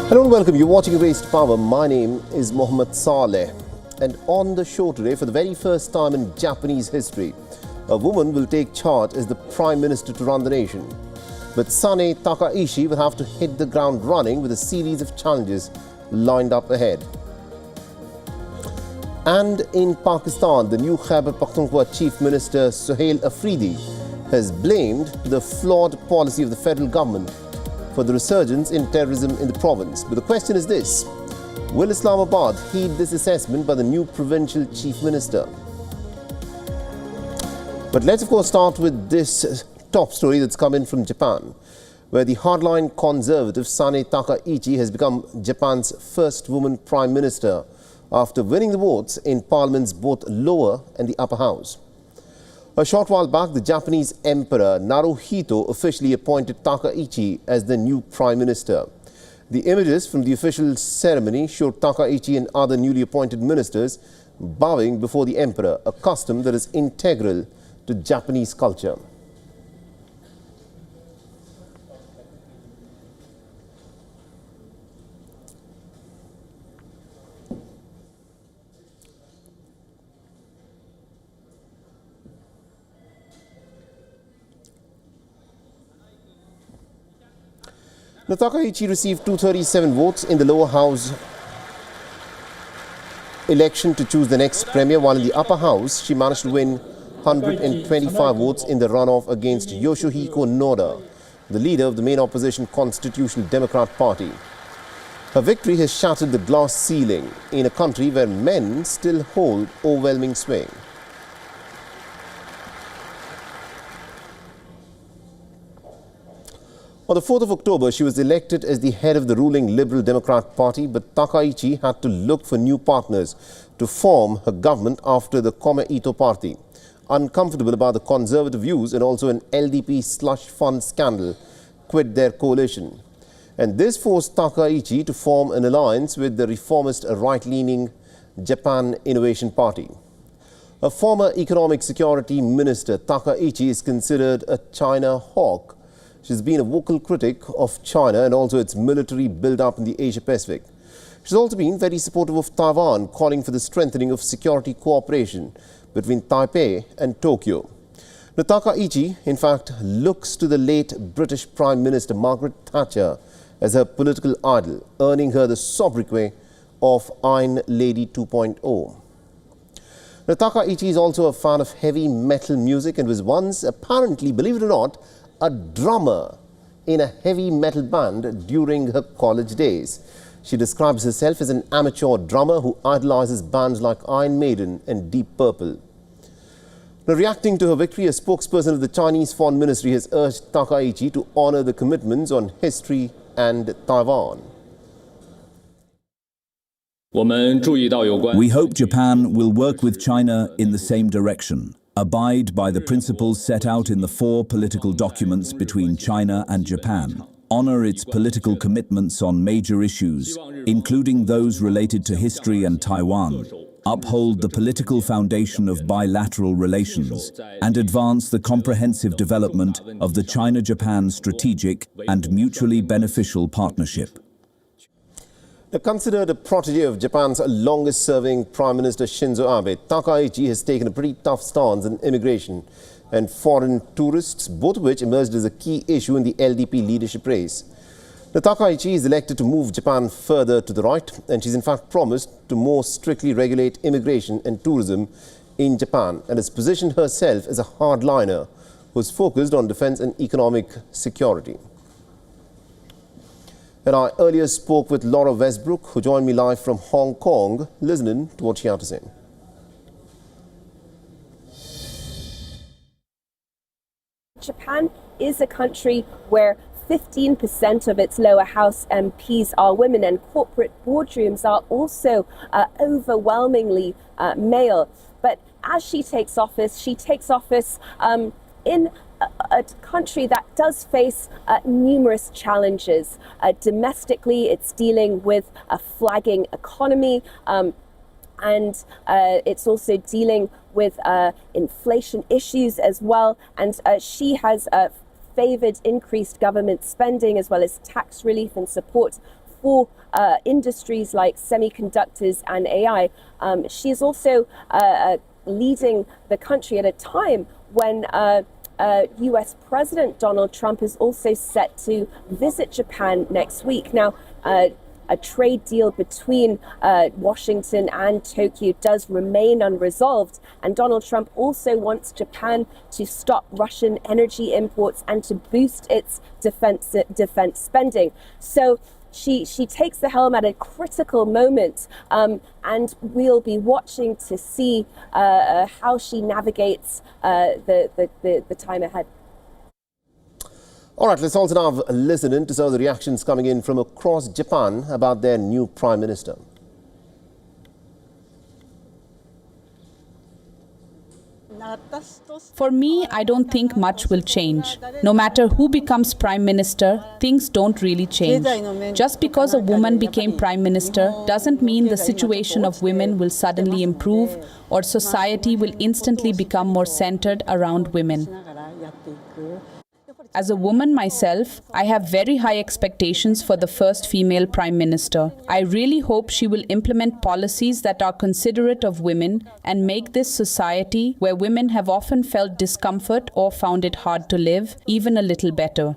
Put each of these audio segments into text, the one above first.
Hello and welcome. You're watching Raised Power. My name is Mohammed Saleh. And on the show today, for the very first time in Japanese history, a woman will take charge as the Prime Minister to run the nation. But Sane Takaichi will have to hit the ground running with a series of challenges lined up ahead. And in Pakistan, the new Khyber Pakhtunkhwa Chief Minister Suhail Afridi has blamed the flawed policy of the federal government for the resurgence in terrorism in the province. But the question is this: will Islamabad heed this assessment by the new provincial chief minister? But let's of course start with this top story that's come in from Japan, where the hardline conservative Sane Takaichi has become Japan's first woman prime minister after winning the votes in parliament's both lower and the upper house. A short while back, the Japanese Emperor Naruhito officially appointed Takaichi as the new Prime Minister. The images from the official ceremony showed Takaichi and other newly appointed ministers bowing before the Emperor, a custom that is integral to Japanese culture. Takaichi received 237 votes in the lower house election to choose the next premier, while in the upper house she managed to win 125 votes in the runoff against Yoshihiko Noda, the leader of the main opposition Constitutional Democrat Party. Her victory has shattered the glass ceiling in a country where men still hold overwhelming sway. On the 4th of October, she was elected as the head of the ruling Liberal Democrat Party, but Takaichi had to look for new partners to form her government after the Komeito Party, uncomfortable about the conservative views and also an LDP slush fund scandal, quit their coalition. And this forced Takaichi to form an alliance with the reformist right-leaning Japan Innovation Party. A former economic security minister, Takaichi is considered a China hawk. She's been a vocal critic of China and also its military build-up in the Asia-Pacific. She's also been very supportive of Taiwan, calling for the strengthening of security cooperation between Taipei and Tokyo. Now, Takaichi, in fact, looks to the late British Prime Minister Margaret Thatcher as her political idol, earning her the sobriquet of Iron Lady 2.0. Now, Takaichi is also a fan of heavy metal music and was once, apparently, believe it or not, a drummer in a heavy metal band during her college days. She describes herself as an amateur drummer who idolizes bands like Iron Maiden and Deep Purple. Now, reacting to her victory, a spokesperson of the Chinese Foreign Ministry has urged Takaichi to honor the commitments on history and Taiwan. We hope Japan will work with China in the same direction, abide by the principles set out in the 4 political documents between China and Japan, honor its political commitments on major issues, including those related to history and Taiwan, uphold the political foundation of bilateral relations, and advance the comprehensive development of the China-Japan strategic and mutually beneficial partnership. Now, considered a protege of Japan's longest-serving Prime Minister Shinzo Abe, Takaichi has taken a pretty tough stance on immigration and foreign tourists, both of which emerged as a key issue in the LDP leadership race. Now, Takaichi is elected to move Japan further to the right, and she's in fact promised to more strictly regulate immigration and tourism in Japan, and has positioned herself as a hardliner who's focused on defense and economic security. And I earlier spoke with Laura Westbrook, who joined me live from Hong Kong, listening to what she had to say. Japan is a country where 15% of its lower house MPs are women, and corporate boardrooms are also overwhelmingly male. But as she takes office in a country that does face numerous challenges. Domestically, it's dealing with a flagging economy, and it's also dealing with inflation issues as well. And she has favoured increased government spending as well as tax relief and support for industries like semiconductors and AI. She is also leading the country at a time when US President Donald Trump is also set to visit Japan next week. Now, a trade deal between Washington and Tokyo does remain unresolved, and Donald Trump also wants Japan to stop Russian energy imports and to boost its defense spending. So she takes the helm at a critical moment, and we'll be watching to see how she navigates the time ahead. All right, let's also now listen in to some of the reactions coming in from across Japan about their new Prime Minister. For me, I don't think much will change. No matter who becomes Prime Minister, things don't really change. Just because a woman became Prime Minister doesn't mean the situation of women will suddenly improve or society will instantly become more centered around women. As a woman myself, I have very high expectations for the first female Prime Minister. I really hope she will implement policies that are considerate of women and make this society, where women have often felt discomfort or found it hard to live, even a little better.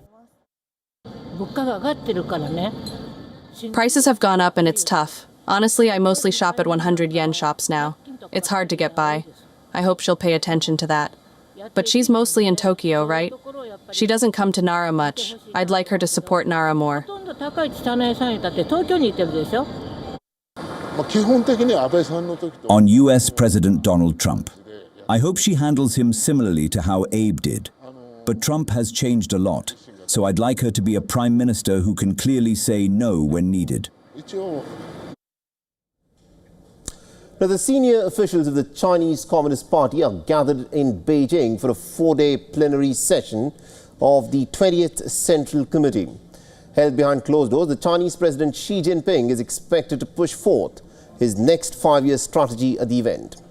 Prices have gone up and it's tough. Honestly, I mostly shop at 100 yen shops now. It's hard to get by. I hope she'll pay attention to that. But she's mostly in Tokyo, right? She doesn't come to Nara much. I'd like her to support Nara more. On US President Donald Trump. I hope she handles him similarly to how Abe did. But Trump has changed a lot, so I'd like her to be a prime minister who can clearly say no when needed. Now, the senior officials of the Chinese Communist Party are gathered in Beijing for a 4-day plenary session of the 20th Central Committee. Held behind closed doors, the Chinese President Xi Jinping is expected to push forth his next 5-year strategy at the event.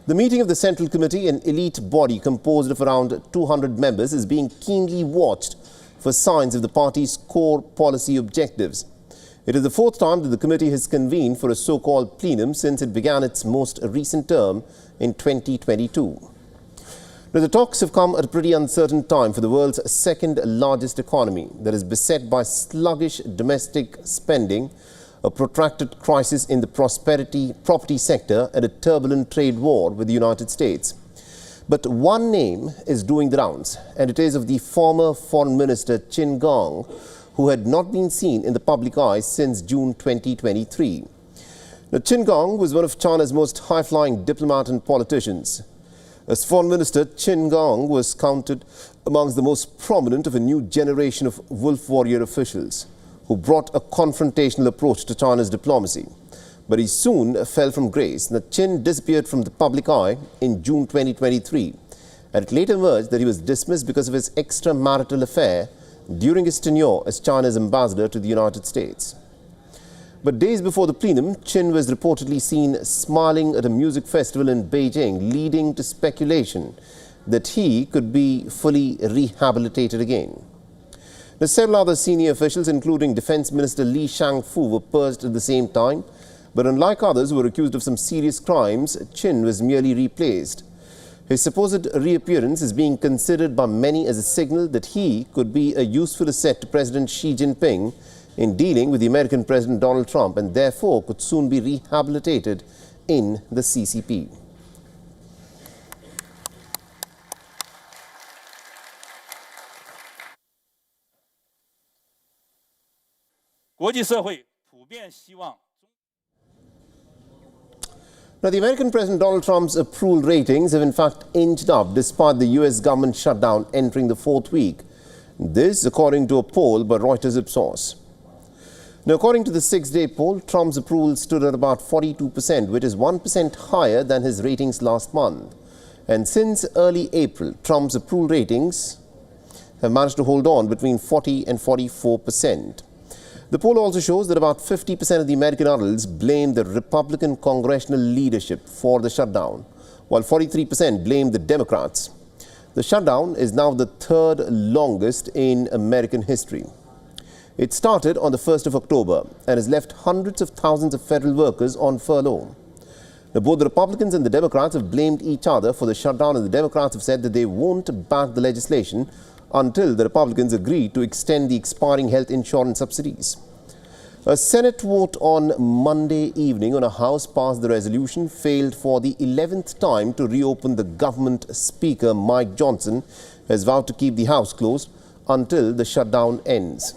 The meeting of the Central Committee, an elite body composed of around 200 members, is being keenly watched for signs of the party's core policy objectives. It is the 4th time that the committee has convened for a so-called plenum since it began its most recent term in 2022. Now, the talks have come at a pretty uncertain time for the world's second largest economy that is beset by sluggish domestic spending, a protracted crisis in the property sector, and a turbulent trade war with the United States. But one name is doing the rounds, and it is of the former Foreign Minister Qin Gang, who had not been seen in the public eye since June 2023. Now, Qin Gang was one of China's most high-flying diplomats and politicians. As Foreign Minister, Qin Gang was counted amongst the most prominent of a new generation of wolf warrior officials who brought a confrontational approach to China's diplomacy. But he soon fell from grace. Now, Qin disappeared from the public eye in June 2023, and it later emerged that he was dismissed because of his extramarital affair during his tenure as China's ambassador to the United States. But days before the plenum, Qin was reportedly seen smiling at a music festival in Beijing, leading to speculation that he could be fully rehabilitated again. Now, several other senior officials, including Defense Minister Li Shangfu, were purged at the same time. But unlike others who were accused of some serious crimes, Qin was merely replaced. His supposed reappearance is being considered by many as a signal that he could be a useful asset to President Xi Jinping in dealing with the American President Donald Trump, and therefore could soon be rehabilitated in the CCP. Now, the American President Donald Trump's approval ratings have in fact inched up despite the US government shutdown entering the 4th week. This, according to a poll by Reuters Ipsos. Now, according to the 6-day poll, Trump's approval stood at about 42%, which is 1% higher than his ratings last month. And since early April, Trump's approval ratings have managed to hold on between 40 and 44%. The poll also shows that about 50% of the American adults blame the Republican congressional leadership for the shutdown, while 43% blame the Democrats. The shutdown is now the 3rd longest in American history. It started on the 1st of October and has left hundreds of thousands of federal workers on furlough. Now, both the Republicans and the Democrats have blamed each other for the shutdown, and the Democrats have said that they won't back the legislation until the Republicans agree to extend the expiring health insurance subsidies. A Senate vote on Monday evening on a House passed the resolution failed for the 11th time to reopen. The government Speaker Mike Johnson has vowed to keep the House closed until the shutdown ends.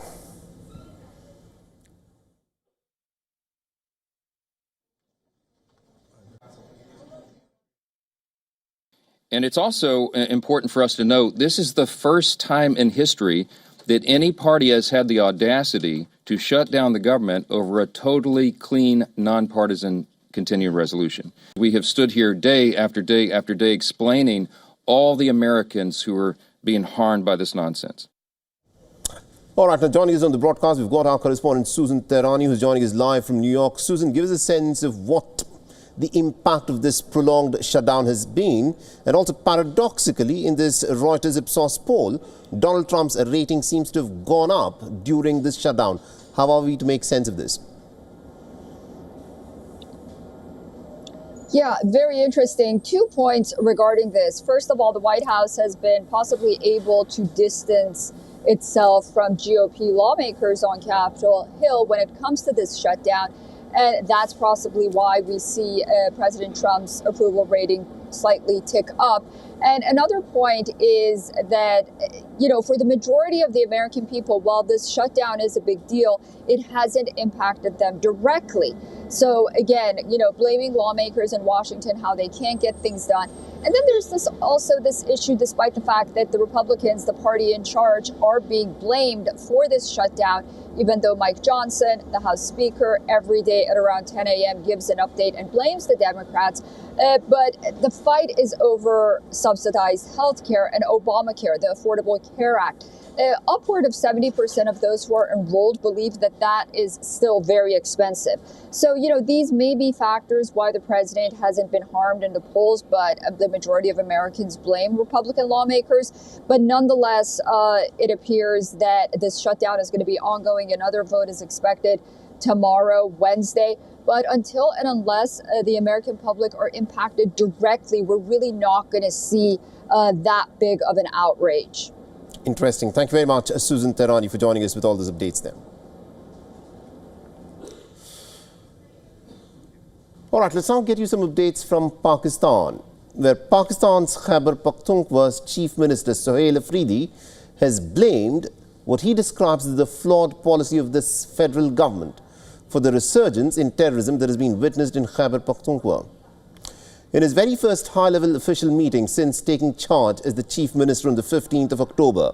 And it's also important for us to note, this is the first time in history that any party has had the audacity to shut down the government over a totally clean, nonpartisan continuing resolution. We have stood here day after day after day explaining all the Americans who are being harmed by this nonsense. All right, now joining us on the broadcast, we've got our correspondent Susan Tehrani, who's joining us live from New York. Susan, give us a sense of what the impact of this prolonged shutdown has been. And also, paradoxically, in this Reuters Ipsos poll, Donald Trump's rating seems to have gone up during this shutdown. How are we to make sense of this? Yeah, very interesting. 2 points regarding this. First of all, the White House has been possibly able to distance itself from GOP lawmakers on Capitol Hill when it comes to this shutdown. And that's possibly why we see President Trump's approval rating slightly tick up. And another point is that, for the majority of the American people, while this shutdown is a big deal, it hasn't impacted them directly. So again, blaming lawmakers in Washington, how they can't get things done. And then there's this issue, despite the fact that the Republicans, the party in charge, are being blamed for this shutdown, even though Mike Johnson, the House Speaker, every day at around 10 a.m. gives an update and blames the Democrats. But the fight is over subsidized health care and Obamacare, the Affordable Care Act. Upward of 70% of those who are enrolled believe that that is still very expensive. So, these may be factors why the president hasn't been harmed in the polls, but the majority of Americans blame Republican lawmakers. But nonetheless, it appears that this shutdown is going to be ongoing. Another vote is expected tomorrow, Wednesday. But until and unless the American public are impacted directly, we're really not going to see that big of an outrage. Interesting. Thank you very much, Susan Tehrani, for joining us with all those updates there. All right, let's now get you some updates from Pakistan, where Pakistan's Khyber Pakhtunkhwa's Chief Minister Sohail Afridi has blamed what he describes as the flawed policy of this federal government for the resurgence in terrorism that has been witnessed in Khyber Pakhtunkhwa. In his very first high-level official meeting since taking charge as the Chief Minister on the 15th of October,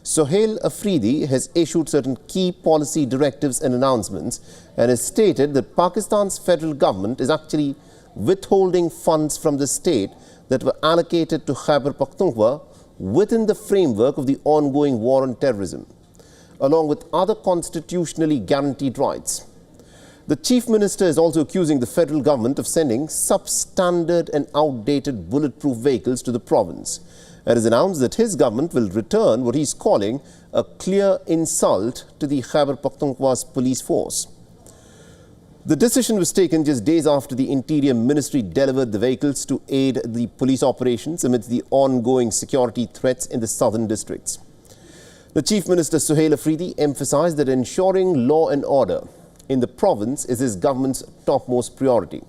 Sohail Afridi has issued certain key policy directives and announcements and has stated that Pakistan's federal government is actually withholding funds from the state that were allocated to Khyber Pakhtunkhwa within the framework of the ongoing war on terrorism, along with other constitutionally guaranteed rights. The Chief Minister is also accusing the federal government of sending substandard and outdated bulletproof vehicles to the province, and has announced that his government will return what he's calling a clear insult to the Khyber Pakhtunkhwa's police force. The decision was taken just days after the Interior Ministry delivered the vehicles to aid the police operations amidst the ongoing security threats in the southern districts. The Chief Minister Sohail Afridi emphasized that ensuring law and order in the province is his government's topmost priority.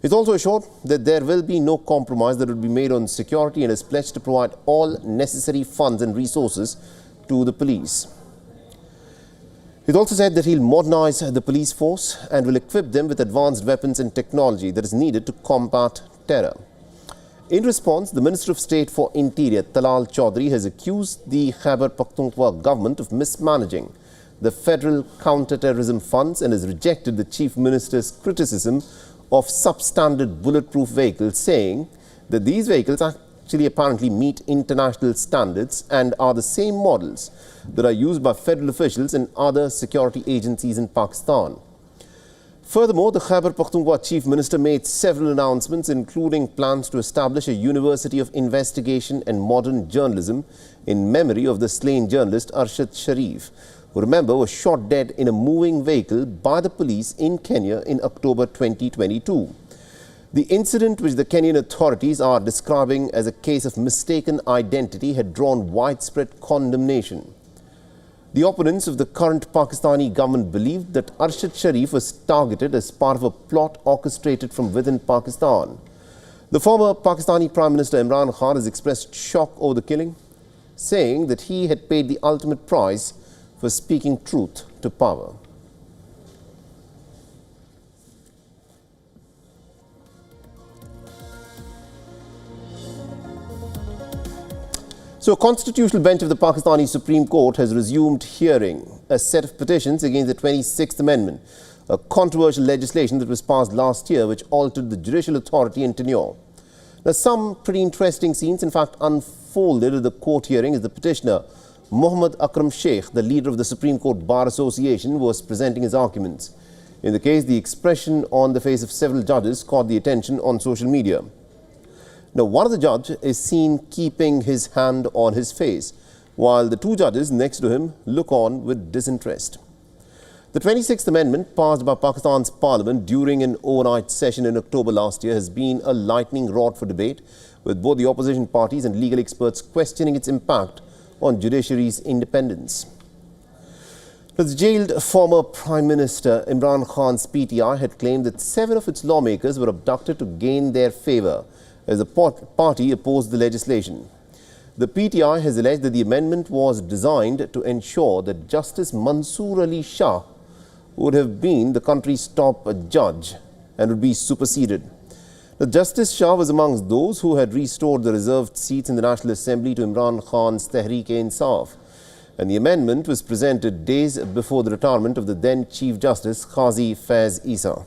He's also assured that there will be no compromise that will be made on security and has pledged to provide all necessary funds and resources to the police. He's also said that he'll modernize the police force and will equip them with advanced weapons and technology that is needed to combat terror. In response, the Minister of State for Interior, Talal Chaudhary, has accused the Khyber Pakhtunkhwa government of mismanaging the federal counter-terrorism funds and has rejected the Chief Minister's criticism of substandard bulletproof vehicles, saying that these vehicles actually apparently meet international standards and are the same models that are used by federal officials and other security agencies in Pakistan. Furthermore, the Khyber Pakhtunkhwa Chief Minister made several announcements, including plans to establish a University of Investigation and Modern Journalism in memory of the slain journalist Arshad Sharif, who, remember, was shot dead in a moving vehicle by the police in Kenya in October 2022. The incident, which the Kenyan authorities are describing as a case of mistaken identity, had drawn widespread condemnation. The opponents of the current Pakistani government believed that Arshad Sharif was targeted as part of a plot orchestrated from within Pakistan. The former Pakistani Prime Minister Imran Khan has expressed shock over the killing, saying that he had paid the ultimate price for speaking truth to power. So, a constitutional bench of the Pakistani Supreme Court has resumed hearing a set of petitions against the 26th Amendment, a controversial legislation that was passed last year which altered the judicial authority and tenure. Now, some pretty interesting scenes, in fact, unfolded at the court hearing as the petitioner, Muhammad Akram Sheikh, the leader of the Supreme Court Bar Association, was presenting his arguments. In the case, the expression on the face of several judges caught the attention on social media. Now, one of the judges is seen keeping his hand on his face, while the two judges next to him look on with disinterest. The 26th Amendment, passed by Pakistan's parliament during an overnight session in October last year, has been a lightning rod for debate, with both the opposition parties and legal experts questioning its impact on judiciary's independence. The jailed former Prime Minister Imran Khan's PTI had claimed that 7 of its lawmakers were abducted to gain their favour as the party opposed the legislation. The PTI has alleged that the amendment was designed to ensure that Justice Mansoor Ali Shah would have been the country's top judge and would be superseded. The Justice Shah was amongst those who had restored the reserved seats in the National Assembly to Imran Khan's Tehreek-e-Insaf, and the amendment was presented days before the retirement of the then Chief Justice Qazi Faiz Isa.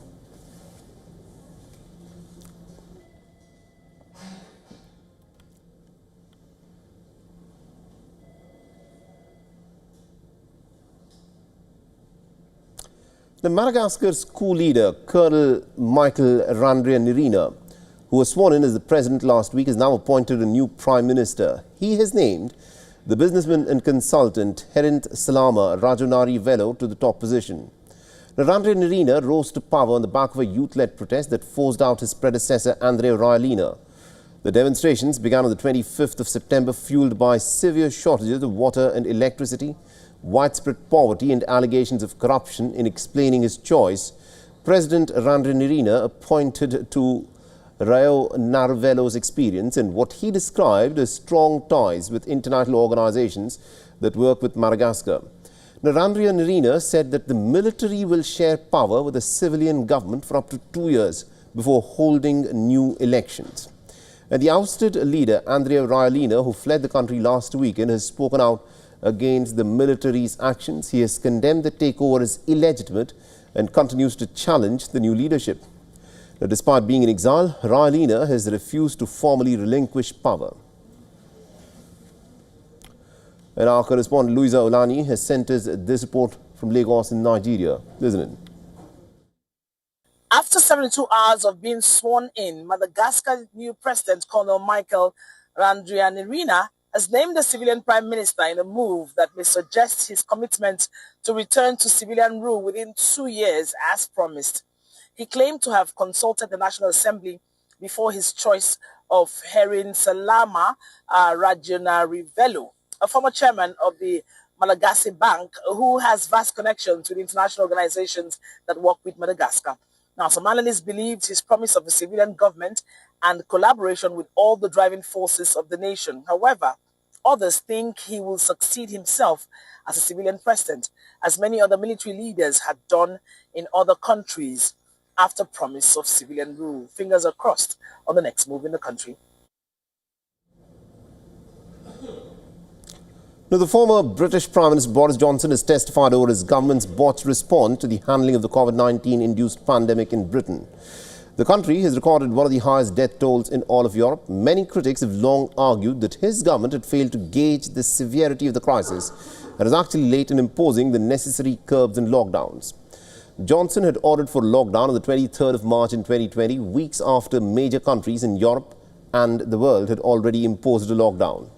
The Madagascar's coup leader, Colonel Michael Randrianirina, who was sworn in as the president last week, has now appointed a new prime minister. He has named the businessman and consultant Herind Salama Rajonari-Velo to the top position. Randrianirina rose to power on the back of a youth-led protest that forced out his predecessor, Andrei Rajoelina. The demonstrations began on the 25th of September, fueled by severe shortages of water and electricity, widespread poverty and allegations of corruption. In explaining his choice, President Randrianirina pointed to Rajoelina's experience and what he described as strong ties with international organizations that work with Madagascar. Randrianirina said that the military will share power with the civilian government for up to 2 years before holding new elections. And the ousted leader, Andrei Rajoelina, who fled the country last weekend, has spoken out against the military's actions. He has condemned the takeover as illegitimate and continues to challenge the new leadership. Now, despite being in exile, Rajoelina has refused to formally relinquish power. And our correspondent Louisa Olani has sent us this report from Lagos in Nigeria. Listen in. After 72 hours of being sworn in, Madagascar's new president, Colonel Michael Randrianirina, has named the civilian prime minister in a move that may suggest his commitment to return to civilian rule within 2 years as promised. He claimed to have consulted the National Assembly before his choice of Herind Salama Rajonari-Velo, a former chairman of the Malagasy Bank who has vast connections with international organizations that work with Madagascar. Now, some analysts believed his promise of a civilian government and collaboration with all the driving forces of the nation. However, others think he will succeed himself as a civilian president, as many other military leaders had done in other countries after promise of civilian rule. Fingers are crossed on the next move in the country. Now, the former British Prime Minister Boris Johnson has testified over his government's botched response to the handling of the COVID-19-induced pandemic in Britain. The country has recorded one of the highest death tolls in all of Europe. Many critics have long argued that his government had failed to gauge the severity of the crisis and was actually late in imposing the necessary curbs and lockdowns. Johnson had ordered for lockdown on the 23rd of March in 2020, weeks after major countries in Europe and the world had already imposed a lockdown.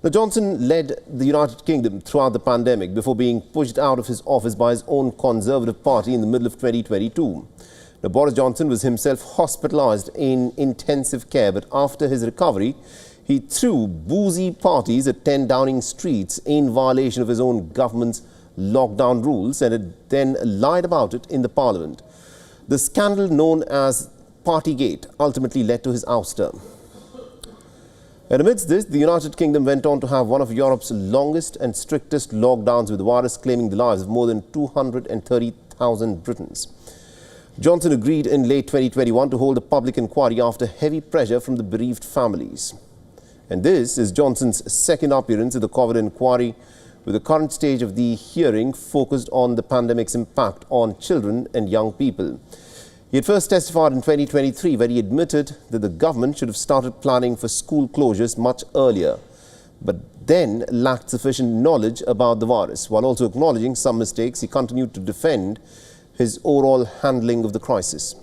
Now, Johnson led the United Kingdom throughout the pandemic before being pushed out of his office by his own Conservative Party in the middle of 2022. Now, Boris Johnson was himself hospitalised in intensive care, but after his recovery, he threw boozy parties at 10 Downing Street in violation of his own government's lockdown rules and had then lied about it in the Parliament. The scandal known as Partygate ultimately led to his ouster. And amidst this, the United Kingdom went on to have one of Europe's longest and strictest lockdowns, with the virus claiming the lives of more than 230,000 Britons. Johnson agreed in late 2021 to hold a public inquiry after heavy pressure from the bereaved families. And this is Johnson's second appearance at the COVID inquiry, with the current stage of the hearing focused on the pandemic's impact on children and young people. He had first testified in 2023, where he admitted that the government should have started planning for school closures much earlier, but then lacked sufficient knowledge about the virus. While also acknowledging some mistakes, he continued to defend his overall handling of the crisis.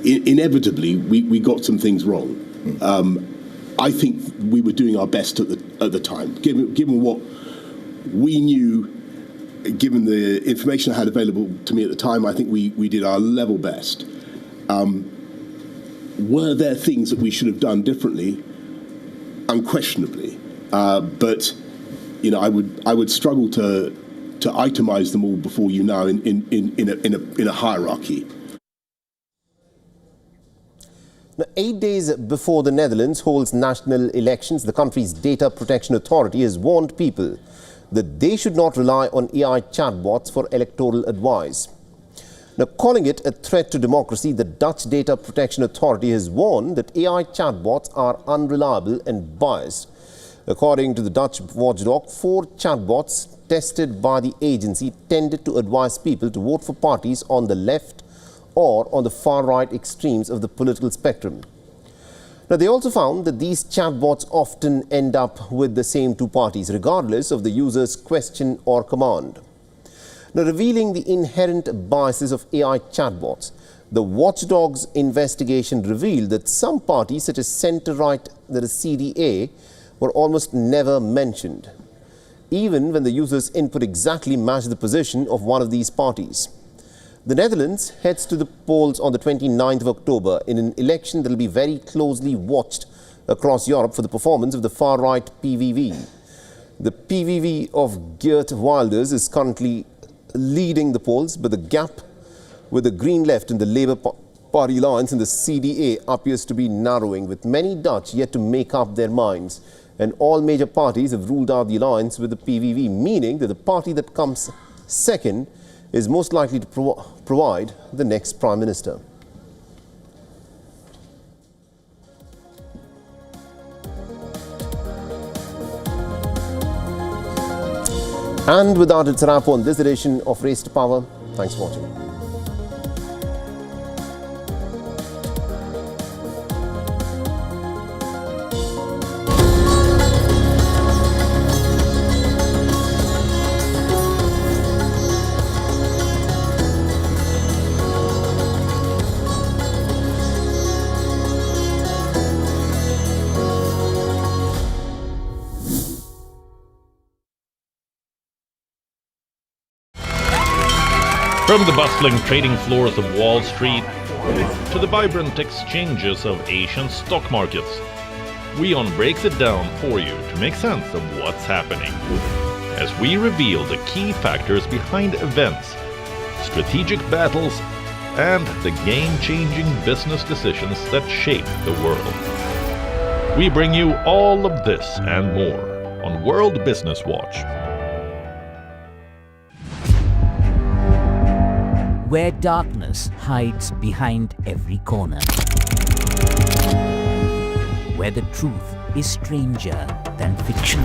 Inevitably, we got some things wrong. I think we were doing our best at the time, given what we knew. Given the information I had available to me at the time, I think we did our level best. Were there things that we should have done differently? Unquestionably, but you know, I would struggle to itemize them all before you now in a hierarchy. Now, 8 days before the Netherlands holds national elections, the country's Data Protection Authority has warned people that they should not rely on AI chatbots for electoral advice. Now, calling it a threat to democracy, the Dutch Data Protection Authority has warned that AI chatbots are unreliable and biased. According to the Dutch watchdog, 4 chatbots tested by the agency tended to advise people to vote for parties on the left or on the far-right extremes of the political spectrum. Now, they also found that these chatbots often end up with the same 2 parties, regardless of the user's question or command. Now, revealing the inherent biases of AI chatbots, the watchdog's investigation revealed that some parties, such as centre-right, that is CDA, were almost never mentioned, even when the user's input exactly matched the position of one of these parties. The Netherlands heads to the polls on the 29th of October in an election that will be very closely watched across Europe for the performance of the far-right PVV. The PVV of Geert Wilders is currently leading the polls, but the gap with the Green Left and the Labour Party alliance and the CDA appears to be narrowing, with many Dutch yet to make up their minds. And all major parties have ruled out the alliance with the PVV, meaning that the party that comes second is most likely to provide the next Prime Minister. And with that, it's a wrap on this edition of Race to Power. Thanks for watching. From the bustling trading floors of Wall Street to the vibrant exchanges of Asian stock markets, WION breaks it down for you to make sense of what's happening, as we reveal the key factors behind events, strategic battles, and the game-changing business decisions that shape the world. We bring you all of this and more on World Business Watch. Where darkness hides behind every corner. Where the truth is stranger than fiction.